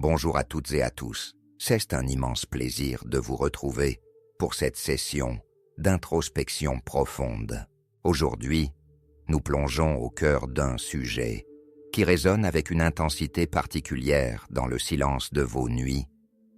Bonjour à toutes et à tous. C'est un immense plaisir de vous retrouver pour cette session d'introspection profonde. Aujourd'hui, nous plongeons au cœur d'un sujet qui résonne avec une intensité particulière dans le silence de vos nuits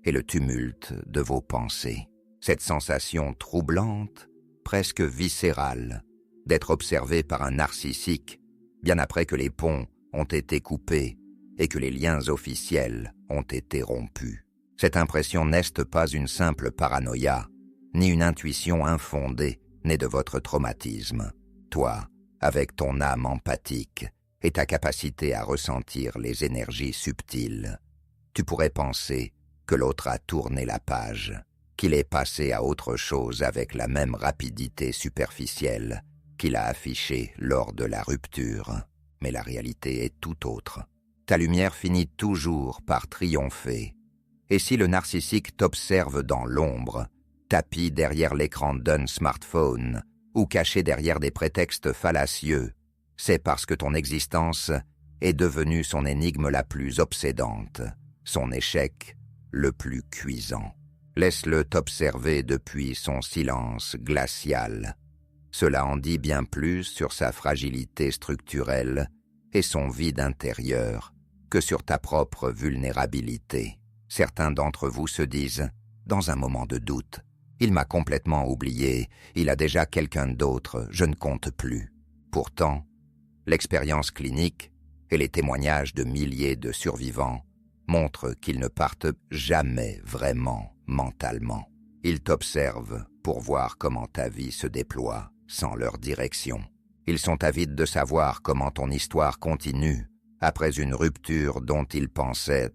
et le tumulte de vos pensées. Cette sensation troublante, presque viscérale, d'être observé par un narcissique bien après que les ponts ont été coupés et que les liens officiels ont été rompus. Cette impression n'est pas une simple paranoïa, ni une intuition infondée née de votre traumatisme. Toi, avec ton âme empathique et ta capacité à ressentir les énergies subtiles, tu pourrais penser que l'autre a tourné la page, qu'il est passé à autre chose avec la même rapidité superficielle qu'il a affichée lors de la rupture. Mais la réalité est tout autre. Ta lumière finit toujours par triompher. Et si le narcissique t'observe dans l'ombre, tapi derrière l'écran d'un smartphone ou caché derrière des prétextes fallacieux, c'est parce que ton existence est devenue son énigme la plus obsédante, son échec le plus cuisant. Laisse-le t'observer depuis son silence glacial. Cela en dit bien plus sur sa fragilité structurelle et son vide intérieur que sur ta propre vulnérabilité. Certains d'entre vous se disent, dans un moment de doute, « Il m'a complètement oublié, il a déjà quelqu'un d'autre, je ne compte plus. » Pourtant, l'expérience clinique et les témoignages de milliers de survivants montrent qu'ils ne partent jamais vraiment mentalement. Ils t'observent pour voir comment ta vie se déploie sans leur direction. Ils sont avides de savoir comment ton histoire continue après une rupture dont ils pensaient,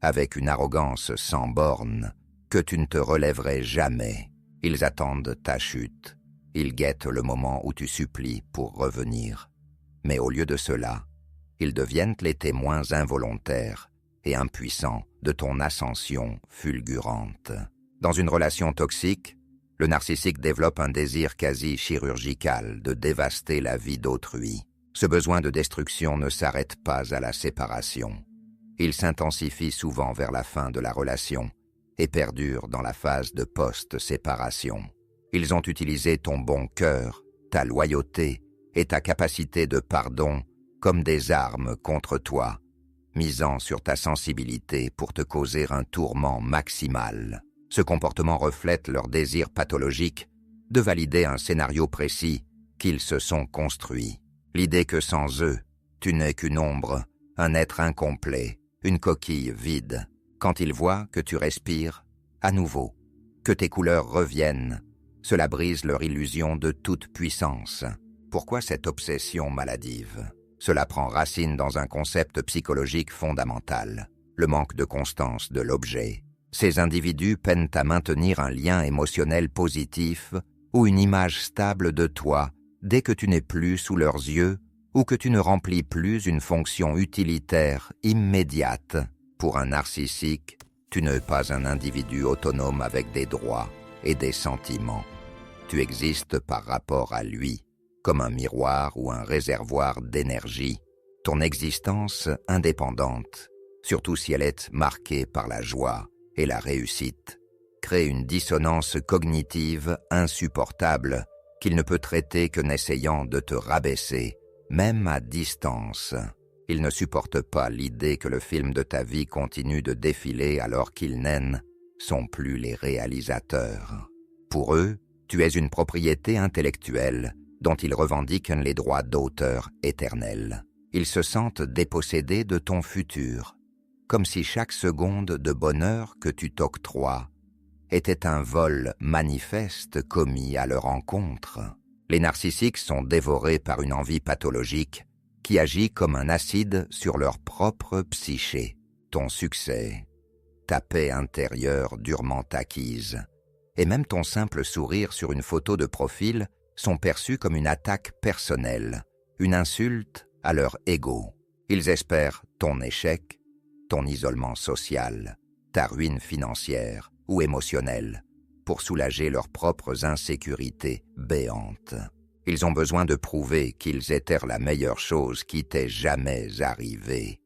avec une arrogance sans borne, que tu ne te relèverais jamais. Ils attendent ta chute. Ils guettent le moment où tu supplies pour revenir. Mais au lieu de cela, ils deviennent les témoins involontaires et impuissants de ton ascension fulgurante. Dans une relation toxique, le narcissique développe un désir quasi chirurgical de dévaster la vie d'autrui. Ce besoin de destruction ne s'arrête pas à la séparation. Il s'intensifie souvent vers la fin de la relation et perdure dans la phase de post-séparation. Ils ont utilisé ton bon cœur, ta loyauté et ta capacité de pardon comme des armes contre toi, misant sur ta sensibilité pour te causer un tourment maximal. Ce comportement reflète leur désir pathologique de valider un scénario précis qu'ils se sont construits. L'idée que sans eux, tu n'es qu'une ombre, un être incomplet, une coquille vide. Quand ils voient que tu respires, à nouveau, que tes couleurs reviennent, cela brise leur illusion de toute puissance. Pourquoi cette obsession maladive ? Cela prend racine dans un concept psychologique fondamental, le manque de constance de l'objet. Ces individus peinent à maintenir un lien émotionnel positif ou une image stable de toi dès que tu n'es plus sous leurs yeux ou que tu ne remplis plus une fonction utilitaire immédiate. Pour un narcissique, tu n'es pas un individu autonome avec des droits et des sentiments. Tu existes par rapport à lui, comme un miroir ou un réservoir d'énergie. Ton existence indépendante, surtout si elle est marquée par la joie et la réussite, crée une dissonance cognitive insupportable qu'il ne peut traiter que n'essayant de te rabaisser, même à distance. Il ne supporte pas l'idée que le film de ta vie continue de défiler alors qu'ils ne sont plus les réalisateurs. Pour eux, tu es une propriété intellectuelle dont ils revendiquent les droits d'auteur éternels. Ils se sentent dépossédés de ton futur, comme si chaque seconde de bonheur que tu t'octroies était un vol manifeste commis à leur encontre. Les narcissiques sont dévorés par une envie pathologique qui agit comme un acide sur leur propre psyché. Ton succès, ta paix intérieure durement acquise, et même ton simple sourire sur une photo de profil sont perçus comme une attaque personnelle, une insulte à leur ego. Ils espèrent ton échec, ton isolement social, ta ruine financière ou émotionnelle, pour soulager leurs propres insécurités béantes. Ils ont besoin de prouver qu'ils étaient la meilleure chose qui t'est jamais arrivée.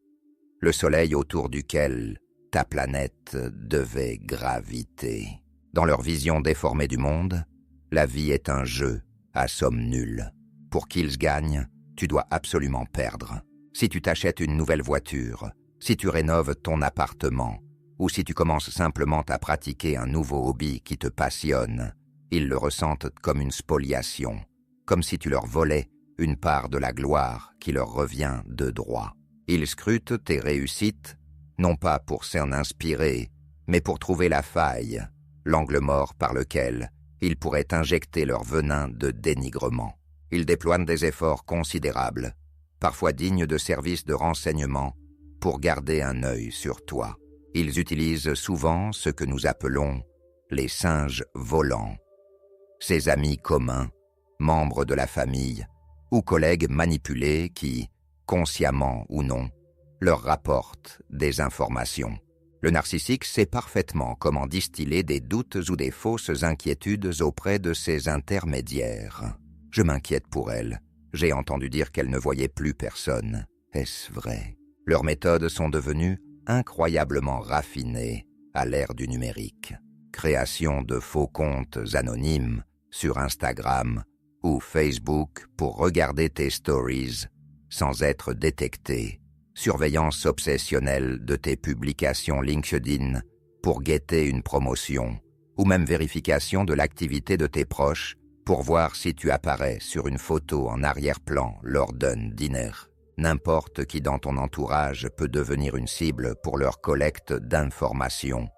Le soleil autour duquel ta planète devait graviter. Dans leur vision déformée du monde, la vie est un jeu à somme nulle. Pour qu'ils gagnent, tu dois absolument perdre. Si tu t'achètes une nouvelle voiture, si tu rénoves ton appartement, ou si tu commences simplement à pratiquer un nouveau hobby qui te passionne, ils le ressentent comme une spoliation, comme si tu leur volais une part de la gloire qui leur revient de droit. Ils scrutent tes réussites, non pas pour s'en inspirer, mais pour trouver la faille, l'angle mort par lequel ils pourraient injecter leur venin de dénigrement. Ils déploient des efforts considérables, parfois dignes de services de renseignement, pour garder un œil sur toi. Ils utilisent souvent ce que nous appelons les singes volants. Ces amis communs, membres de la famille ou collègues manipulés qui, consciemment ou non, leur rapportent des informations. Le narcissique sait parfaitement comment distiller des doutes ou des fausses inquiétudes auprès de ses intermédiaires. Je m'inquiète pour elle. J'ai entendu dire qu'elle ne voyait plus personne. Est-ce vrai? Leurs méthodes sont devenues incroyablement raffinées à l'ère du numérique. Création de faux comptes anonymes sur Instagram ou Facebook pour regarder tes stories sans être détecté. Surveillance obsessionnelle de tes publications LinkedIn pour guetter une promotion, ou même vérification de l'activité de tes proches pour voir si tu apparais sur une photo en arrière-plan lors d'un dîner. N'importe qui dans ton entourage peut devenir une cible pour leur collecte d'informations,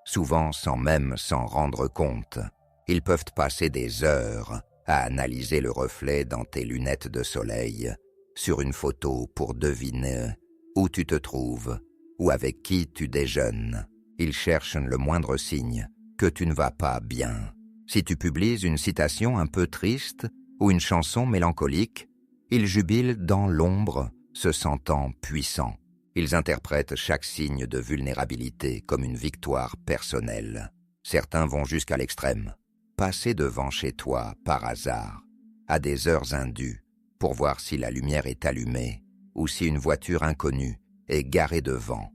souvent sans même s'en rendre compte. Ils peuvent passer des heures à analyser le reflet dans tes lunettes de soleil, sur une photo pour deviner où tu te trouves ou avec qui tu déjeunes. Ils cherchent le moindre signe que tu ne vas pas bien. Si tu publies une citation un peu triste ou une chanson mélancolique, ils jubilent dans l'ombre, se sentant puissants. Ils interprètent chaque signe de vulnérabilité comme une victoire personnelle. Certains vont jusqu'à l'extrême, passer devant chez toi par hasard, à des heures indues, pour voir si la lumière est allumée ou si une voiture inconnue est garée devant.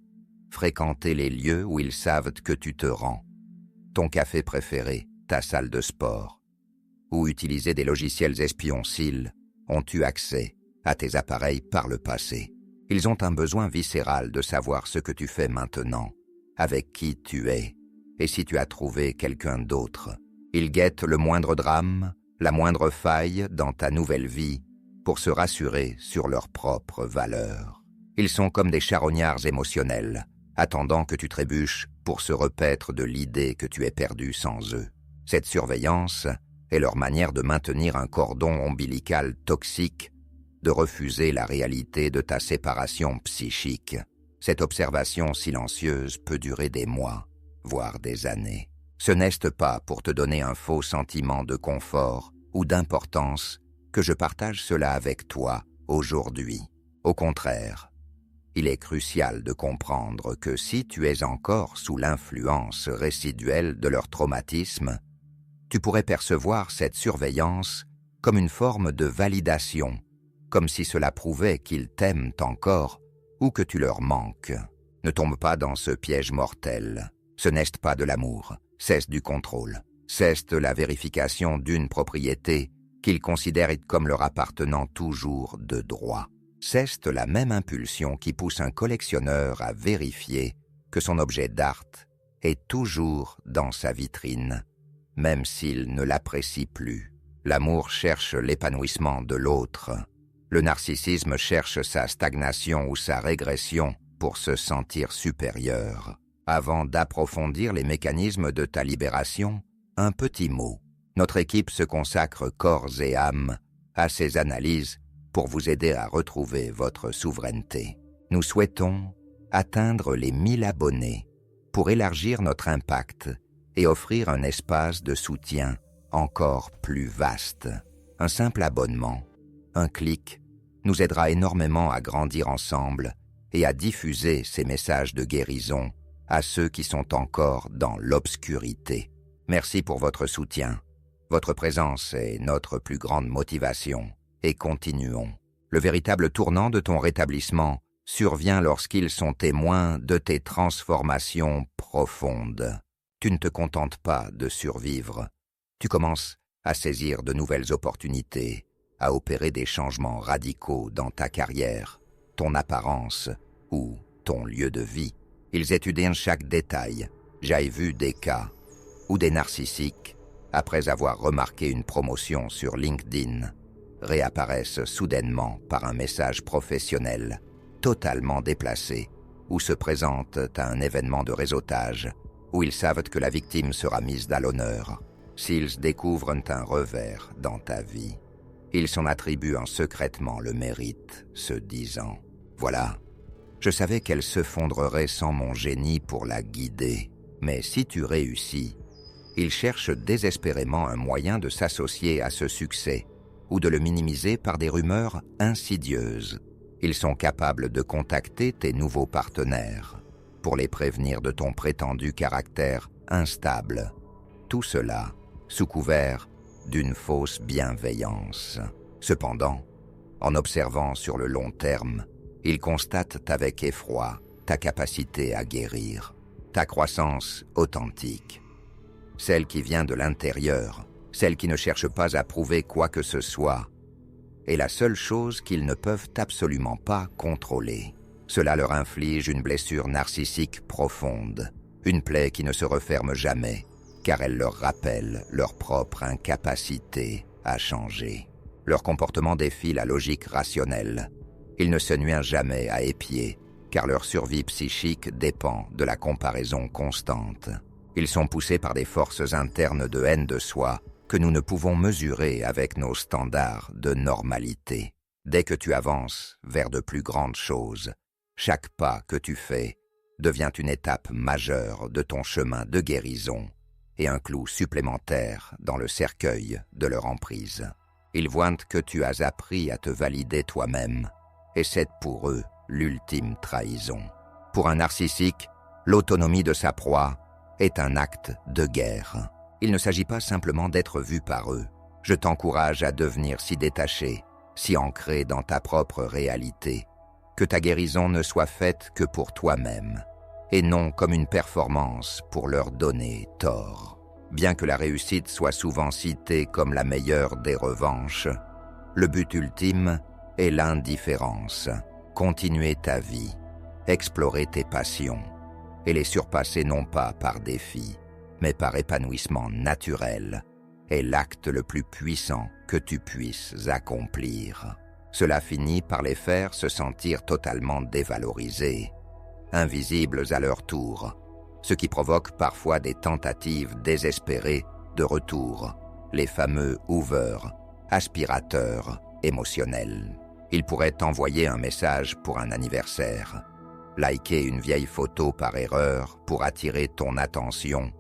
Fréquenter les lieux où ils savent que tu te rends, ton café préféré, ta salle de sport, ou utiliser des logiciels espions s'ils ont eu accès à tes appareils par le passé. Ils ont un besoin viscéral de savoir ce que tu fais maintenant, avec qui tu es, et si tu as trouvé quelqu'un d'autre. Ils guettent le moindre drame, la moindre faille dans ta nouvelle vie, pour se rassurer sur leur propre valeur. Ils sont comme des charognards émotionnels, attendant que tu trébuches pour se repaître de l'idée que tu es perdu sans eux. Cette surveillance est leur manière de maintenir un cordon ombilical toxique, de refuser la réalité de ta séparation psychique. Cette observation silencieuse peut durer des mois, voire des années. Ce n'est pas pour te donner un faux sentiment de confort ou d'importance que je partage cela avec toi aujourd'hui. Au contraire, il est crucial de comprendre que si tu es encore sous l'influence résiduelle de leur traumatisme, tu pourrais percevoir cette surveillance comme une forme de validation, comme si cela prouvait qu'ils t'aiment encore ou que tu leur manques. Ne tombe pas dans ce piège mortel. Ce n'est pas de l'amour, c'est du contrôle. C'est la vérification d'une propriété qu'ils considèrent comme leur appartenant toujours de droit. C'est la même impulsion qui pousse un collectionneur à vérifier que son objet d'art est toujours dans sa vitrine, même s'il ne l'apprécie plus. L'amour cherche l'épanouissement de l'autre. Le narcissisme cherche sa stagnation ou sa régression pour se sentir supérieur. Avant d'approfondir les mécanismes de ta libération, un petit mot. Notre équipe se consacre corps et âme à ces analyses pour vous aider à retrouver votre souveraineté. Nous souhaitons atteindre les 1000 abonnés pour élargir notre impact et offrir un espace de soutien encore plus vaste. Un simple abonnement, un clic, nous aidera énormément à grandir ensemble et à diffuser ces messages de guérison à ceux qui sont encore dans l'obscurité. Merci pour votre soutien. Votre présence est notre plus grande motivation et continuons. Le véritable tournant de ton rétablissement survient lorsqu'ils sont témoins de tes transformations profondes. Tu ne te contentes pas de survivre. Tu commences à saisir de nouvelles opportunités, à opérer des changements radicaux dans ta carrière, ton apparence ou ton lieu de vie. Ils étudient chaque détail. J'ai vu des cas où des narcissiques, après avoir remarqué une promotion sur LinkedIn, réapparaissent soudainement par un message professionnel, totalement déplacé, ou se présentent à un événement de réseautage, où ils savent que la victime sera mise à l'honneur. S'ils découvrent un revers dans ta vie, ils s'en attribuent secrètement le mérite, se disant « Voilà, je savais qu'elle se fondrerait sans mon génie pour la guider, mais si tu réussis, ils cherchent désespérément un moyen de s'associer à ce succès ou de le minimiser par des rumeurs insidieuses. Ils sont capables de contacter tes nouveaux partenaires pour les prévenir de ton prétendu caractère instable. Tout cela sous couvert d'une fausse bienveillance. Cependant, en observant sur le long terme, ils constatent avec effroi ta capacité à guérir, ta croissance authentique, celle qui vient de l'intérieur, celle qui ne cherche pas à prouver quoi que ce soit, est la seule chose qu'ils ne peuvent absolument pas contrôler. Cela leur inflige une blessure narcissique profonde, une plaie qui ne se referme jamais, car elle leur rappelle leur propre incapacité à changer. Leur comportement défie la logique rationnelle. Ils ne se nuisent jamais à épier, car leur survie psychique dépend de la comparaison constante. Ils sont poussés par des forces internes de haine de soi que nous ne pouvons mesurer avec nos standards de normalité. Dès que tu avances vers de plus grandes choses, chaque pas que tu fais devient une étape majeure de ton chemin de guérison et un clou supplémentaire dans le cercueil de leur emprise. Ils voient que tu as appris à te valider toi-même, et c'est pour eux l'ultime trahison. Pour un narcissique, l'autonomie de sa proie est un acte de guerre. Il ne s'agit pas simplement d'être vu par eux. Je t'encourage à devenir si détaché, si ancré dans ta propre réalité, que ta guérison ne soit faite que pour toi-même, et non comme une performance pour leur donner tort. Bien que la réussite soit souvent citée comme la meilleure des revanches, le but ultime est l'indifférence. Continuer ta vie, explorer tes passions, et les surpasser non pas par défi, mais par épanouissement naturel, est l'acte le plus puissant que tu puisses accomplir. Cela finit par les faire se sentir totalement dévalorisés, invisibles à leur tour, ce qui provoque parfois des tentatives désespérées de retour, les fameux hoovers, aspirateurs émotionnels. Ils pourraient t'envoyer un message pour un anniversaire, liker une vieille photo par erreur pour attirer ton attention,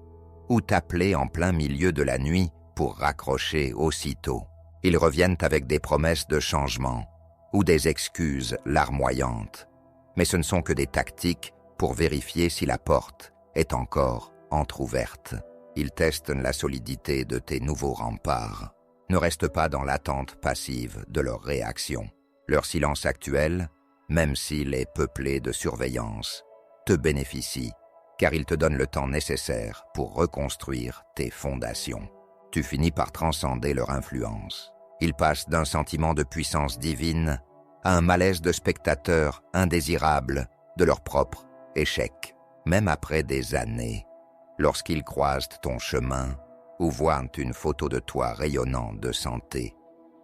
ou t'appeler en plein milieu de la nuit pour raccrocher aussitôt. Ils reviennent avec des promesses de changement ou des excuses larmoyantes, mais ce ne sont que des tactiques pour vérifier si la porte est encore entr'ouverte. Ils testent la solidité de tes nouveaux remparts. Ne reste pas dans l'attente passive de leur réaction. Leur silence actuel, même s'il est peuplé de surveillance, te bénéficie, car il te donne le temps nécessaire pour reconstruire tes fondations. Tu finis par transcender leur influence. Ils passent d'un sentiment de puissance divine à un malaise de spectateurs indésirables de leur propre échec, même après des années. Lorsqu'ils croisent ton chemin ou voient une photo de toi rayonnant de santé,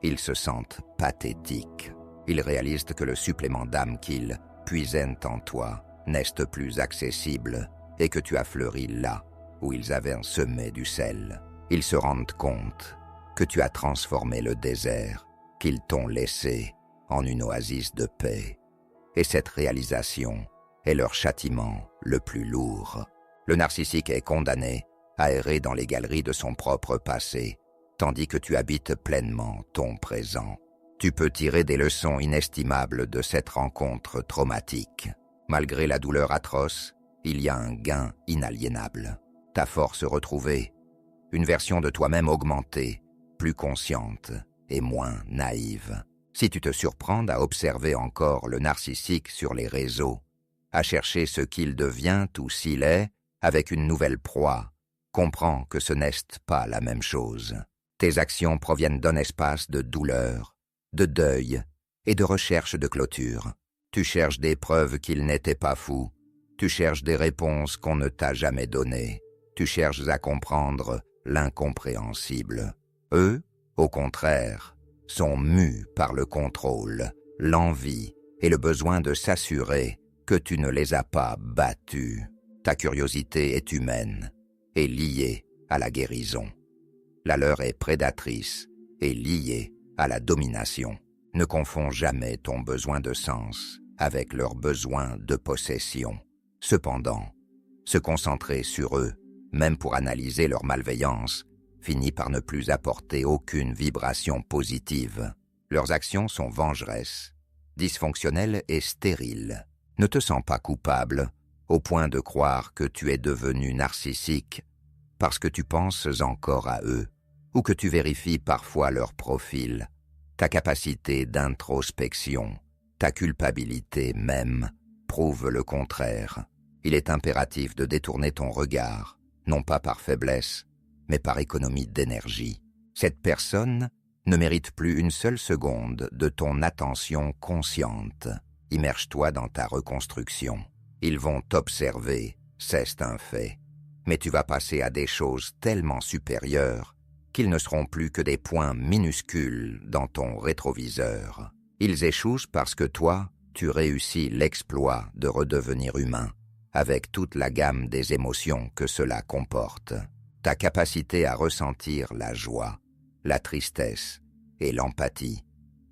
ils se sentent pathétiques. Ils réalisent que le supplément d'âme qu'ils puisaient en toi n'est plus accessible et que tu as fleuri là où ils avaient semé du sel. Ils se rendent compte que tu as transformé le désert qu'ils t'ont laissé en une oasis de paix. Et cette réalisation est leur châtiment le plus lourd. Le narcissique est condamné à errer dans les galeries de son propre passé, tandis que tu habites pleinement ton présent. Tu peux tirer des leçons inestimables de cette rencontre traumatique. Malgré la douleur atroce, il y a un gain inaliénable. Ta force retrouvée, une version de toi-même augmentée, plus consciente et moins naïve. Si tu te surprends à observer encore le narcissique sur les réseaux, à chercher ce qu'il devient ou s'il est, avec une nouvelle proie, comprends que ce n'est pas la même chose. Tes actions proviennent d'un espace de douleur, de deuil et de recherche de clôture. Tu cherches des preuves qu'il n'était pas fou. Tu cherches des réponses qu'on ne t'a jamais données. Tu cherches à comprendre l'incompréhensible. Eux, au contraire, sont mus par le contrôle, l'envie et le besoin de s'assurer que tu ne les as pas battus. Ta curiosité est humaine et liée à la guérison. La leur est prédatrice et liée à la domination. Ne confonds jamais ton besoin de sens avec leur besoin de possession. Cependant, se concentrer sur eux, même pour analyser leur malveillance, finit par ne plus apporter aucune vibration positive. Leurs actions sont vengeresses, dysfonctionnelles et stériles. Ne te sens pas coupable au point de croire que tu es devenu narcissique parce que tu penses encore à eux ou que tu vérifies parfois leur profil. Ta capacité d'introspection, ta culpabilité même, prouvent le contraire. Il est impératif de détourner ton regard, non pas par faiblesse, mais par économie d'énergie. Cette personne ne mérite plus une seule seconde de ton attention consciente. Immerge-toi dans ta reconstruction. Ils vont t'observer, c'est un fait. Mais tu vas passer à des choses tellement supérieures qu'ils ne seront plus que des points minuscules dans ton rétroviseur. Ils échouent parce que toi, tu réussis l'exploit de redevenir humain, avec toute la gamme des émotions que cela comporte. Ta capacité à ressentir la joie, la tristesse et l'empathie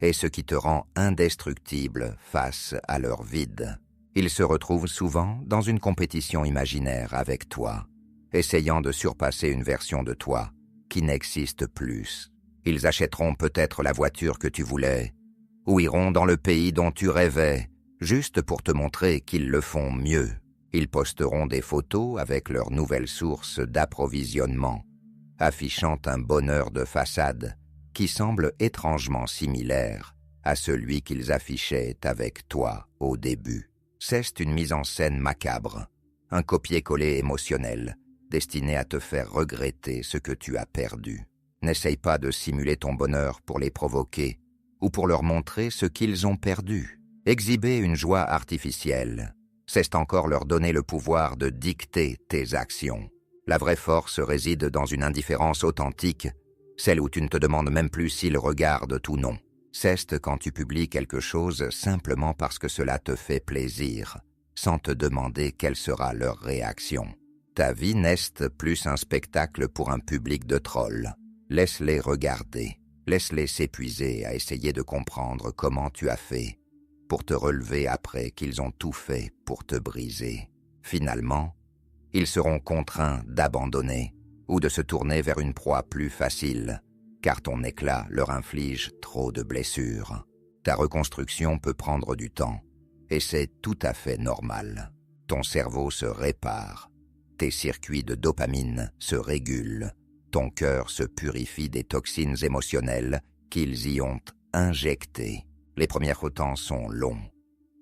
est ce qui te rend indestructible face à leur vide. Ils se retrouvent souvent dans une compétition imaginaire avec toi, essayant de surpasser une version de toi qui n'existe plus. Ils achèteront peut-être la voiture que tu voulais, ou iront dans le pays dont tu rêvais, juste pour te montrer qu'ils le font mieux. Ils posteront des photos avec leur nouvelle source d'approvisionnement, affichant un bonheur de façade qui semble étrangement similaire à celui qu'ils affichaient avec toi au début. C'est une mise en scène macabre, un copier-coller émotionnel, destiné à te faire regretter ce que tu as perdu. N'essaye pas de simuler ton bonheur pour les provoquer ou pour leur montrer ce qu'ils ont perdu. Exhiber une joie artificielle, c'est encore leur donner le pouvoir de dicter tes actions. La vraie force réside dans une indifférence authentique, celle où tu ne te demandes même plus s'ils regardent ou non. C'est quand tu publies quelque chose simplement parce que cela te fait plaisir, sans te demander quelle sera leur réaction. Ta vie n'est plus un spectacle pour un public de trolls. Laisse-les regarder, laisse-les s'épuiser à essayer de comprendre comment tu as fait pour te relever après qu'ils ont tout fait pour te briser. Finalement, ils seront contraints d'abandonner ou de se tourner vers une proie plus facile, car ton éclat leur inflige trop de blessures. Ta reconstruction peut prendre du temps, et c'est tout à fait normal. Ton cerveau se répare, tes circuits de dopamine se régulent, ton cœur se purifie des toxines émotionnelles qu'ils y ont injectées. Les premiers temps sont longs.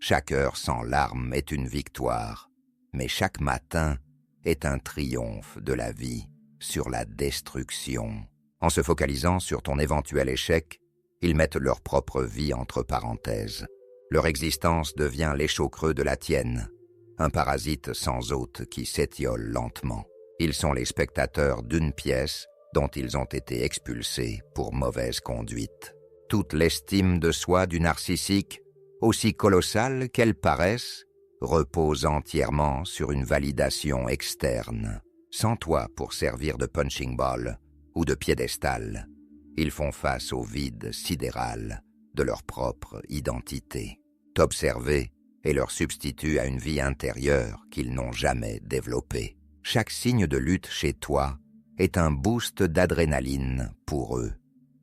Chaque heure sans larmes est une victoire, mais chaque matin est un triomphe de la vie sur la destruction. En se focalisant sur ton éventuel échec, ils mettent leur propre vie entre parenthèses. Leur existence devient l'échau creux de la tienne, un parasite sans hôte qui s'étiole lentement. Ils sont les spectateurs d'une pièce dont ils ont été expulsés pour mauvaise conduite. Toute l'estime de soi du narcissique, aussi colossale qu'elle paraisse, repose entièrement sur une validation externe. Sans toi pour servir de punching ball ou de piédestal, ils font face au vide sidéral de leur propre identité. T'observer est leur substitut à une vie intérieure qu'ils n'ont jamais développée. Chaque signe de lutte chez toi est un boost d'adrénaline pour eux.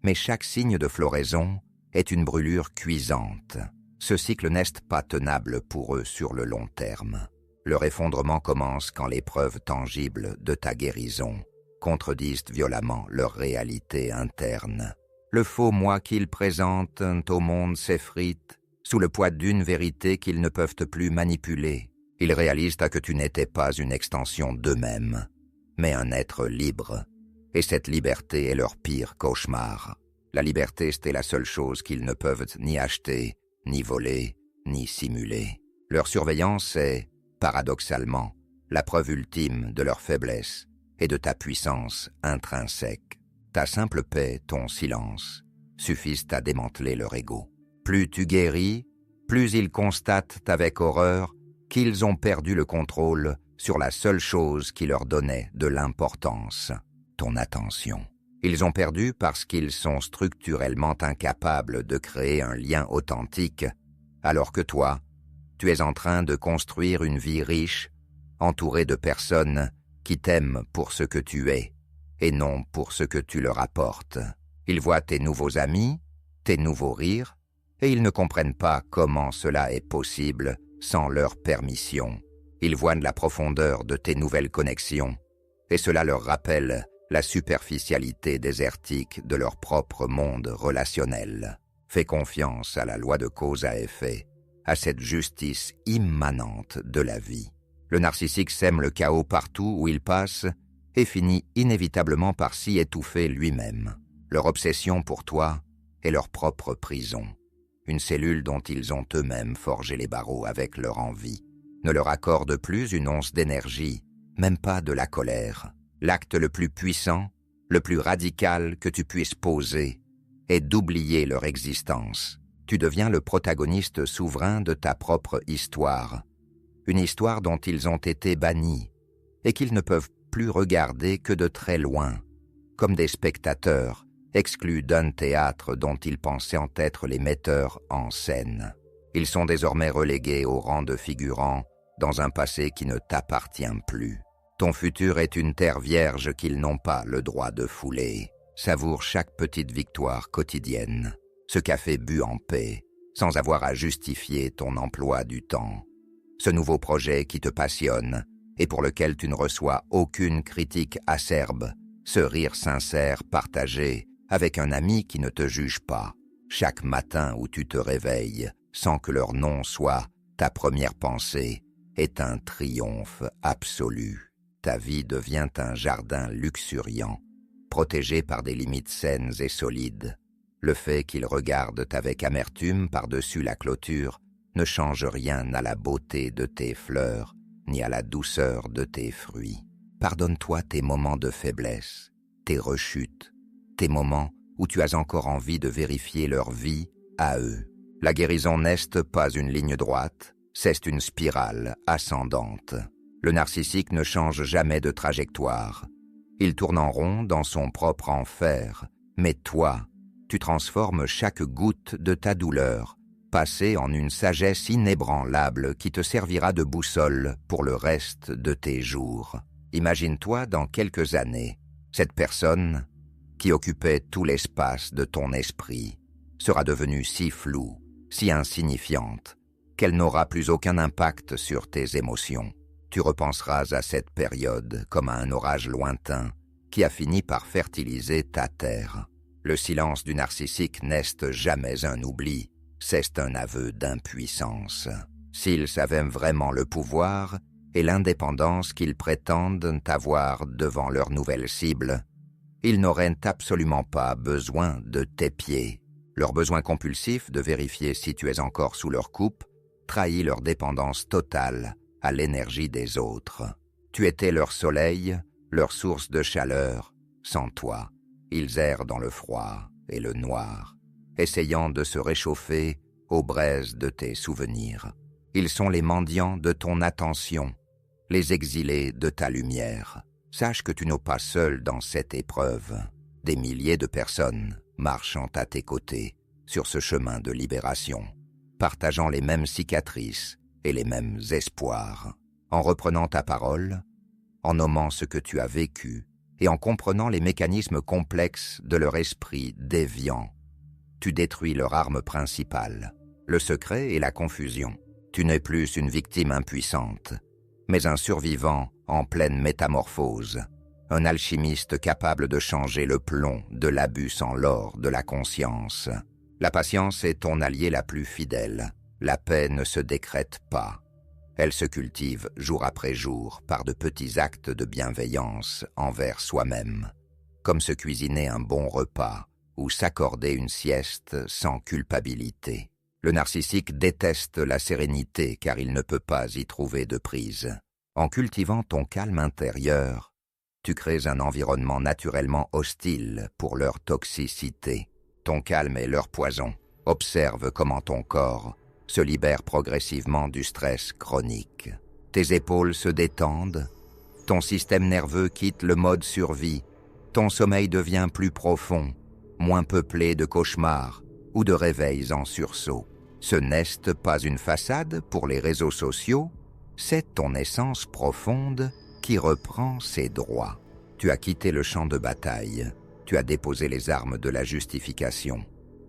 Mais chaque signe de floraison est une brûlure cuisante. Ce cycle n'est pas tenable pour eux sur le long terme. Leur effondrement commence quand les preuves tangibles de ta guérison contredisent violemment leur réalité interne. Le faux moi qu'ils présentent au monde s'effrite sous le poids d'une vérité qu'ils ne peuvent plus manipuler. Ils réalisent que tu n'étais pas une extension d'eux-mêmes, mais un être libre. Et cette liberté est leur pire cauchemar. La liberté, c'est la seule chose qu'ils ne peuvent ni acheter, ni voler, ni simuler. Leur surveillance est, paradoxalement, la preuve ultime de leur faiblesse et de ta puissance intrinsèque. Ta simple paix, ton silence, suffisent à démanteler leur ego. Plus tu guéris, plus ils constatent avec horreur qu'ils ont perdu le contrôle sur la seule chose qui leur donnait de l'importance, ton attention. Ils ont perdu parce qu'ils sont structurellement incapables de créer un lien authentique, alors que toi, tu es en train de construire une vie riche, entourée de personnes qui t'aiment pour ce que tu es, et non pour ce que tu leur apportes. Ils voient tes nouveaux amis, tes nouveaux rires, et ils ne comprennent pas comment cela est possible sans leur permission. Ils voient la profondeur de tes nouvelles connexions, et cela leur rappelle la superficialité désertique de leur propre monde relationnel. Fais confiance à la loi de cause à effet, à cette justice immanente de la vie. Le narcissique sème le chaos partout où il passe et finit inévitablement par s'y étouffer lui-même. Leur obsession pour toi est leur propre prison, une cellule dont ils ont eux-mêmes forgé les barreaux avec leur envie. Ne leur accorde plus une once d'énergie, même pas de la colère. L'acte le plus puissant, le plus radical que tu puisses poser est d'oublier leur existence. Tu deviens le protagoniste souverain de ta propre histoire, une histoire dont ils ont été bannis et qu'ils ne peuvent plus regarder que de très loin, comme des spectateurs exclus d'un théâtre dont ils pensaient en être les metteurs en scène. Ils sont désormais relégués au rang de figurants dans un passé qui ne t'appartient plus. Ton futur est une terre vierge qu'ils n'ont pas le droit de fouler. Savoure chaque petite victoire quotidienne, ce café bu en paix, sans avoir à justifier ton emploi du temps. Ce nouveau projet qui te passionne et pour lequel tu ne reçois aucune critique acerbe, ce rire sincère partagé avec un ami qui ne te juge pas. Chaque matin où tu te réveilles, sans que leur nom soit ta première pensée, est un triomphe absolu. Ta vie devient un jardin luxuriant, protégé par des limites saines et solides. Le fait qu'ils regardent avec amertume par-dessus la clôture ne change rien à la beauté de tes fleurs, ni à la douceur de tes fruits. Pardonne-toi tes moments de faiblesse, tes rechutes, tes moments où tu as encore envie de vérifier leur vie à eux. La guérison n'est pas une ligne droite, c'est une spirale ascendante. Le narcissique ne change jamais de trajectoire. Il tourne en rond dans son propre enfer, mais toi, tu transformes chaque goutte de ta douleur, passée en une sagesse inébranlable qui te servira de boussole pour le reste de tes jours. Imagine-toi dans quelques années, cette personne qui occupait tout l'espace de ton esprit sera devenue si floue, si insignifiante, qu'elle n'aura plus aucun impact sur tes émotions. Tu repenseras à cette période comme à un orage lointain qui a fini par fertiliser ta terre. Le silence du narcissique n'est jamais un oubli, c'est un aveu d'impuissance. S'ils avaient vraiment le pouvoir et l'indépendance qu'ils prétendent avoir devant leur nouvelle cible, ils n'auraient absolument pas besoin de tes pieds. Leur besoin compulsif de vérifier si tu es encore sous leur coupe trahit leur dépendance totale à l'énergie des autres. Tu étais leur soleil, leur source de chaleur. Sans toi, ils errent dans le froid et le noir, essayant de se réchauffer aux braises de tes souvenirs. Ils sont les mendiants de ton attention, les exilés de ta lumière. Sache que tu n'es pas seul dans cette épreuve. Des milliers de personnes marchant à tes côtés sur ce chemin de libération, partageant les mêmes cicatrices et les mêmes espoirs. En reprenant ta parole, en nommant ce que tu as vécu et en comprenant les mécanismes complexes de leur esprit déviant, tu détruis leur arme principale, le secret et la confusion. Tu n'es plus une victime impuissante, mais un survivant en pleine métamorphose, un alchimiste capable de changer le plomb de l'abus en l'or de la conscience. La patience est ton allié la plus fidèle. La paix ne se décrète pas. Elle se cultive jour après jour par de petits actes de bienveillance envers soi-même, comme se cuisiner un bon repas ou s'accorder une sieste sans culpabilité. Le narcissique déteste la sérénité car il ne peut pas y trouver de prise. En cultivant ton calme intérieur, tu crées un environnement naturellement hostile pour leur toxicité. Ton calme est leur poison. Observe comment ton corps se libère progressivement du stress chronique. Tes épaules se détendent, ton système nerveux quitte le mode survie, ton sommeil devient plus profond, moins peuplé de cauchemars ou de réveils en sursaut. Ce n'est pas une façade pour les réseaux sociaux, c'est ton essence profonde qui reprend ses droits. Tu as quitté le champ de bataille, tu as déposé les armes de la justification.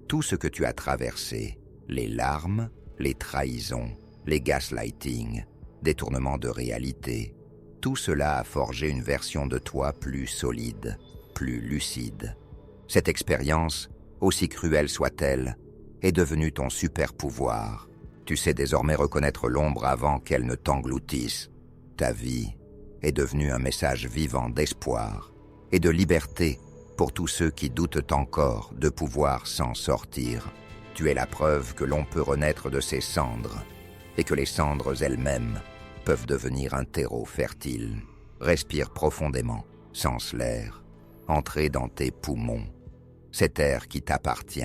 Tout ce que tu as traversé, les larmes, les trahisons, les gaslighting, détournements de réalité, tout cela a forgé une version de toi plus solide, plus lucide. Cette expérience, aussi cruelle soit-elle, est devenue ton super pouvoir. Tu sais désormais reconnaître l'ombre avant qu'elle ne t'engloutisse. Ta vie est devenue un message vivant d'espoir et de liberté pour tous ceux qui doutent encore de pouvoir s'en sortir. Tu es la preuve que l'on peut renaître de ses cendres et que les cendres elles-mêmes peuvent devenir un terreau fertile. Respire profondément, sens l'air, entrer dans tes poumons, cet air qui t'appartient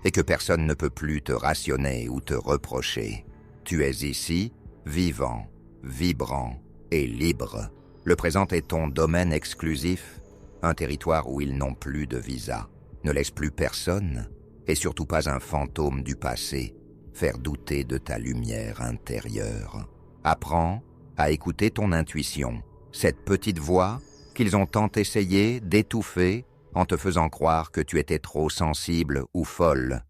et que personne ne peut plus te rationner ou te reprocher. Tu es ici, vivant, vibrant et libre. Le présent est ton domaine exclusif, un territoire où ils n'ont plus de visa. Ne laisse plus personne, et surtout pas un fantôme du passé, faire douter de ta lumière intérieure. Apprends à écouter ton intuition, cette petite voix qu'ils ont tant essayé d'étouffer en te faisant croire que tu étais trop sensible ou folle.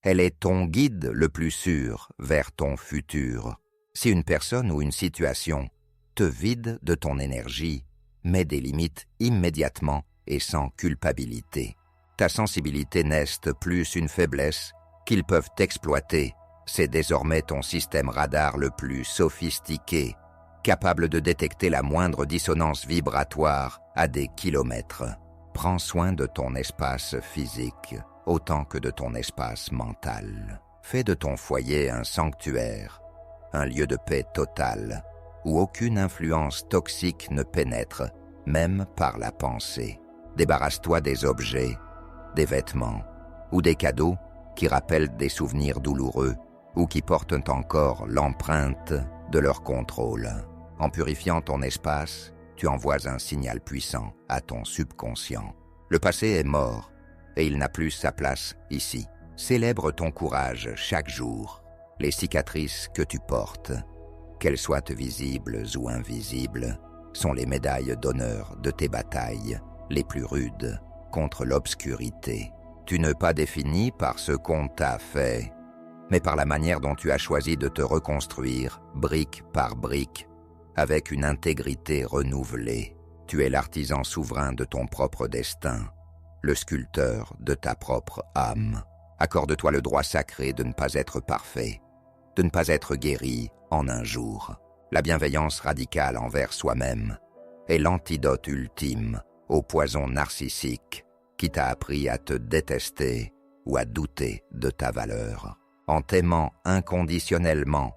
Elle est ton guide le plus sûr vers ton futur. Si une personne ou une situation te vide de ton énergie, mets des limites immédiatement et sans culpabilité. Ta sensibilité n'est plus une faiblesse qu'ils peuvent exploiter. C'est désormais ton système radar le plus sophistiqué, capable de détecter la moindre dissonance vibratoire à des kilomètres. Prends soin de ton espace physique autant que de ton espace mental. Fais de ton foyer un sanctuaire, un lieu de paix totale, où aucune influence toxique ne pénètre, même par la pensée. Débarrasse-toi des objets, des vêtements ou des cadeaux qui rappellent des souvenirs douloureux ou qui portent encore l'empreinte de leur contrôle. En purifiant ton espace, tu envoies un signal puissant à ton subconscient. Le passé est mort et il n'a plus sa place ici. Célèbre ton courage chaque jour, les cicatrices que tu portes, qu'elles soient visibles ou invisibles, sont les médailles d'honneur de tes batailles les plus rudes contre l'obscurité. Tu n'es pas défini par ce qu'on t'a fait, mais par la manière dont tu as choisi de te reconstruire, brique par brique, avec une intégrité renouvelée. Tu es l'artisan souverain de ton propre destin, le sculpteur de ta propre âme. Accorde-toi le droit sacré de ne pas être parfait, de ne pas être guéri en un jour. La bienveillance radicale envers soi-même est l'antidote ultime au poison narcissique qui t'a appris à te détester ou à douter de ta valeur. En t'aimant inconditionnellement,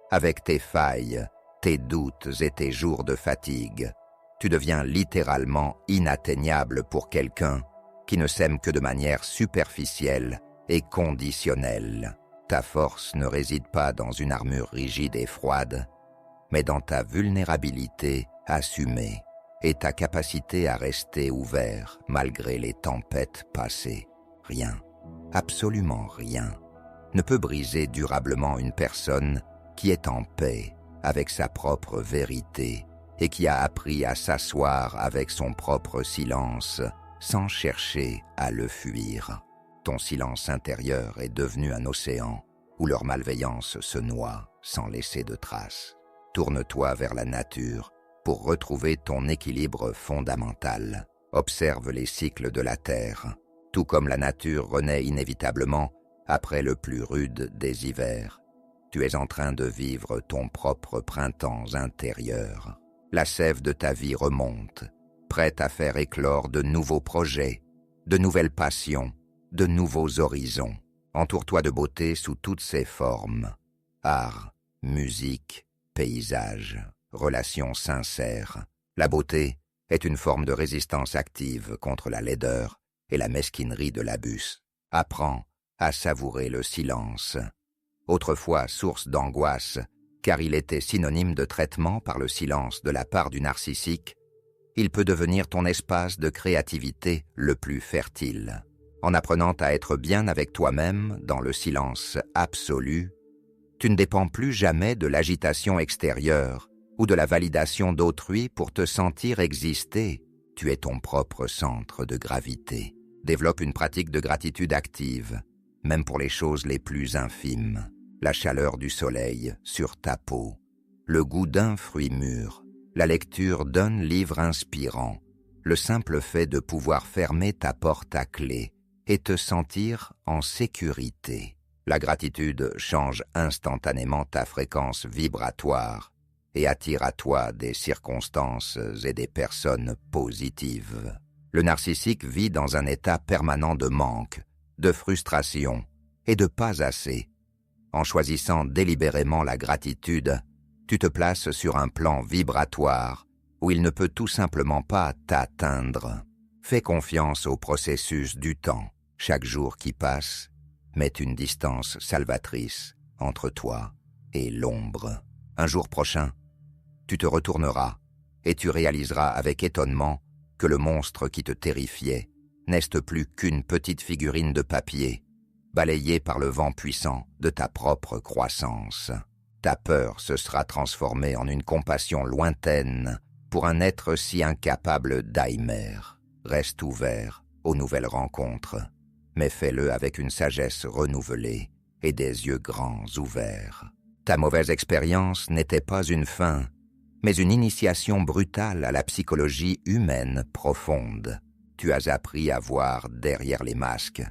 avec tes failles, tes doutes et tes jours de fatigue, tu deviens littéralement inatteignable pour quelqu'un qui ne s'aime que de manière superficielle et conditionnelle. Ta force ne réside pas dans une armure rigide et froide, mais dans ta vulnérabilité assumée et ta capacité à rester ouvert malgré les tempêtes passées. Rien, absolument rien, ne peut briser durablement une personne qui est en paix avec sa propre vérité et qui a appris à s'asseoir avec son propre silence sans chercher à le fuir. Ton silence intérieur est devenu un océan où leur malveillance se noie sans laisser de traces. Tourne-toi vers la nature pour retrouver ton équilibre fondamental. Observe les cycles de la Terre. Tout comme la nature renaît inévitablement après le plus rude des hivers. Tu es en train de vivre ton propre printemps intérieur. La sève de ta vie remonte, prête à faire éclore de nouveaux projets, de nouvelles passions, de nouveaux horizons. Entoure-toi de beauté sous toutes ses formes. Art, musique, paysage, relations sincères. La beauté est une forme de résistance active contre la laideur et la mesquinerie de l'abus. Apprends à savourer le silence. Autrefois source d'angoisse, car il était synonyme de traitement par le silence de la part du narcissique, il peut devenir ton espace de créativité le plus fertile. En apprenant à être bien avec toi-même dans le silence absolu, tu ne dépends plus jamais de l'agitation extérieure ou de la validation d'autrui pour te sentir exister. Tu es ton propre centre de gravité. Développe une pratique de gratitude active, même pour les choses les plus infimes. La chaleur du soleil sur ta peau, le goût d'un fruit mûr, la lecture d'un livre inspirant, le simple fait de pouvoir fermer ta porte à clé et te sentir en sécurité. La gratitude change instantanément ta fréquence vibratoire et attire à toi des circonstances et des personnes positives. Le narcissique vit dans un état permanent de manque, de frustration et de pas assez. En choisissant délibérément la gratitude, tu te places sur un plan vibratoire où il ne peut tout simplement pas t'atteindre. Fais confiance au processus du temps. Chaque jour qui passe met une distance salvatrice entre toi et l'ombre. Un jour prochain, tu te retourneras et tu réaliseras avec étonnement que le monstre qui te terrifiait n'est plus qu'une petite figurine de papier, balayée par le vent puissant de ta propre croissance. Ta peur se sera transformée en une compassion lointaine pour un être si incapable d'aimer. Reste ouvert aux nouvelles rencontres, mais fais-le avec une sagesse renouvelée et des yeux grands ouverts. Ta mauvaise expérience n'était pas une fin, mais une initiation brutale à la psychologie humaine profonde. Tu as appris à voir derrière les masques,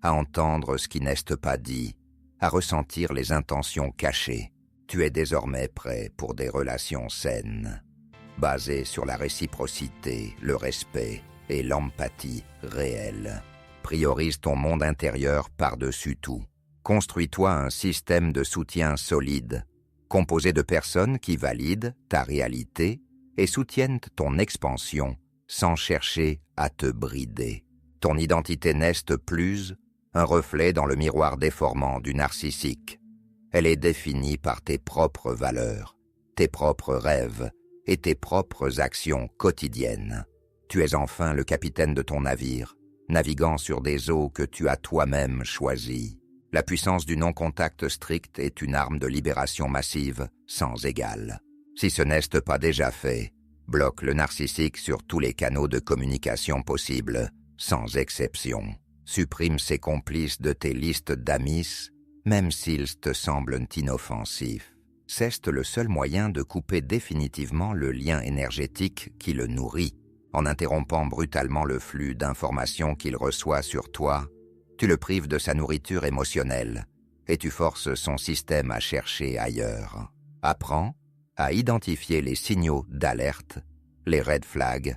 à entendre ce qui n'est pas dit, à ressentir les intentions cachées. Tu es désormais prêt pour des relations saines, basées sur la réciprocité, le respect et l'empathie réelle. Priorise ton monde intérieur par-dessus tout. Construis-toi un système de soutien solide, composé de personnes qui valident ta réalité et soutiennent ton expansion sans chercher à te brider. Ton identité n'est plus un reflet dans le miroir déformant du narcissique. Elle est définie par tes propres valeurs, tes propres rêves et tes propres actions quotidiennes. Tu es enfin le capitaine de ton navire, naviguant sur des eaux que tu as toi-même choisies. La puissance du non-contact strict est une arme de libération massive sans égale. Si ce n'est pas déjà fait, bloque le narcissique sur tous les canaux de communication possibles, sans exception. Supprime ses complices de tes listes d'amis, même s'ils te semblent inoffensifs. C'est le seul moyen de couper définitivement le lien énergétique qui le nourrit. En interrompant brutalement le flux d'informations qu'il reçoit sur toi, tu le prives de sa nourriture émotionnelle et tu forces son système à chercher ailleurs. Apprends à identifier les signaux d'alerte, les red flags,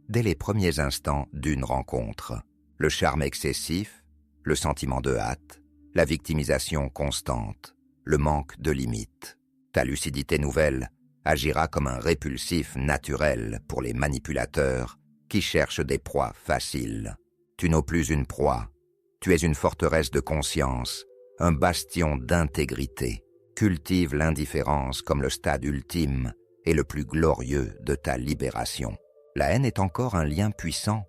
dès les premiers instants d'une rencontre. Le charme excessif, le sentiment de hâte, la victimisation constante, le manque de limites. Ta lucidité nouvelle agira comme un répulsif naturel pour les manipulateurs qui cherchent des proies faciles. Tu n'es plus une proie, tu es une forteresse de conscience, un bastion d'intégrité. Cultive l'indifférence comme le stade ultime et le plus glorieux de ta libération. La haine est encore un lien puissant,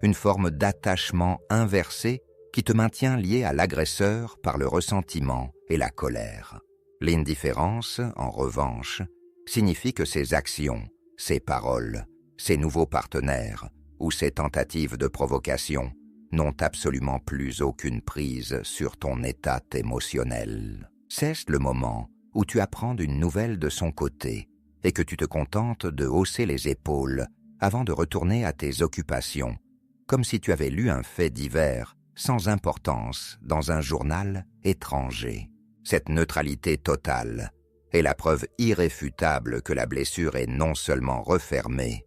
une forme d'attachement inversé qui te maintient lié à l'agresseur par le ressentiment et la colère. L'indifférence, en revanche, signifie que ses actions, ses paroles, ses nouveaux partenaires ou ses tentatives de provocation n'ont absolument plus aucune prise sur ton état émotionnel. C'est le moment où tu apprends une nouvelle de son côté et que tu te contentes de hausser les épaules avant de retourner à tes occupations, comme si tu avais lu un fait divers, sans importance, dans un journal étranger. Cette neutralité totale est la preuve irréfutable que la blessure est non seulement refermée,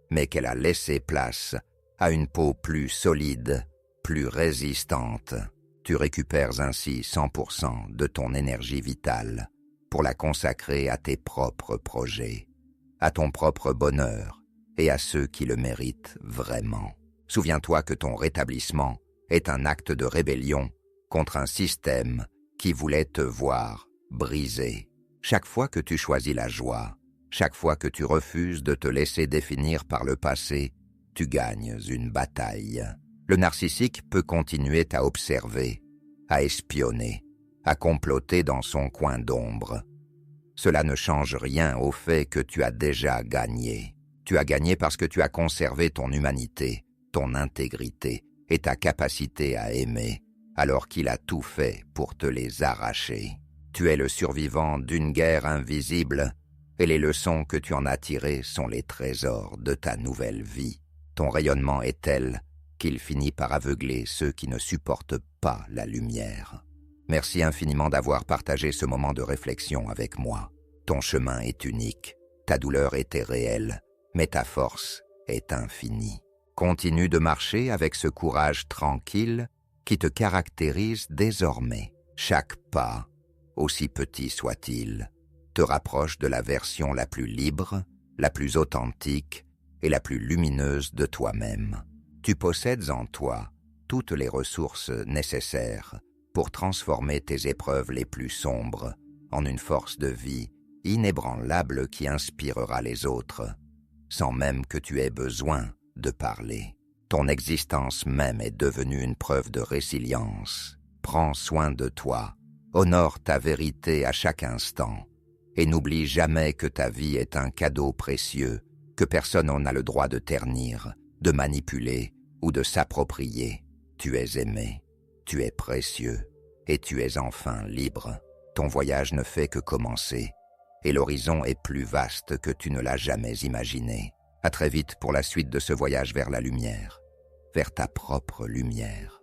mais qu'elle a laissé place à une peau plus solide, plus résistante. Tu récupères ainsi 100% de ton énergie vitale pour la consacrer à tes propres projets, à ton propre bonheur et à ceux qui le méritent vraiment. Souviens-toi que ton rétablissement est un acte de rébellion contre un système qui voulait te voir brisé. Chaque fois que tu choisis la joie, chaque fois que tu refuses de te laisser définir par le passé, tu gagnes une bataille. Le narcissique peut continuer à observer, à espionner, à comploter dans son coin d'ombre. Cela ne change rien au fait que tu as déjà gagné. Tu as gagné parce que tu as conservé ton humanité, ton intégrité et ta capacité à aimer, alors qu'il a tout fait pour te les arracher. Tu es le survivant d'une guerre invisible, et les leçons que tu en as tirées sont les trésors de ta nouvelle vie. Ton rayonnement est tel qu'il finit par aveugler ceux qui ne supportent pas la lumière. Merci infiniment d'avoir partagé ce moment de réflexion avec moi. Ton chemin est unique, ta douleur était réelle, mais ta force est infinie. Continue de marcher avec ce courage tranquille qui te caractérise désormais. Chaque pas, aussi petit soit-il, te rapproche de la version la plus libre, la plus authentique et la plus lumineuse de toi-même. Tu possèdes en toi toutes les ressources nécessaires pour transformer tes épreuves les plus sombres en une force de vie inébranlable qui inspirera les autres, sans même que tu aies besoin de parler. Ton existence même est devenue une preuve de résilience. Prends soin de toi, honore ta vérité à chaque instant, et n'oublie jamais que ta vie est un cadeau précieux que personne n'a le droit de ternir, de manipuler ou de s'approprier. Tu es aimé, tu es précieux, et tu es enfin libre. Ton voyage ne fait que commencer, et l'horizon est plus vaste que tu ne l'as jamais imaginé. À très vite pour la suite de ce voyage vers la lumière, vers ta propre lumière.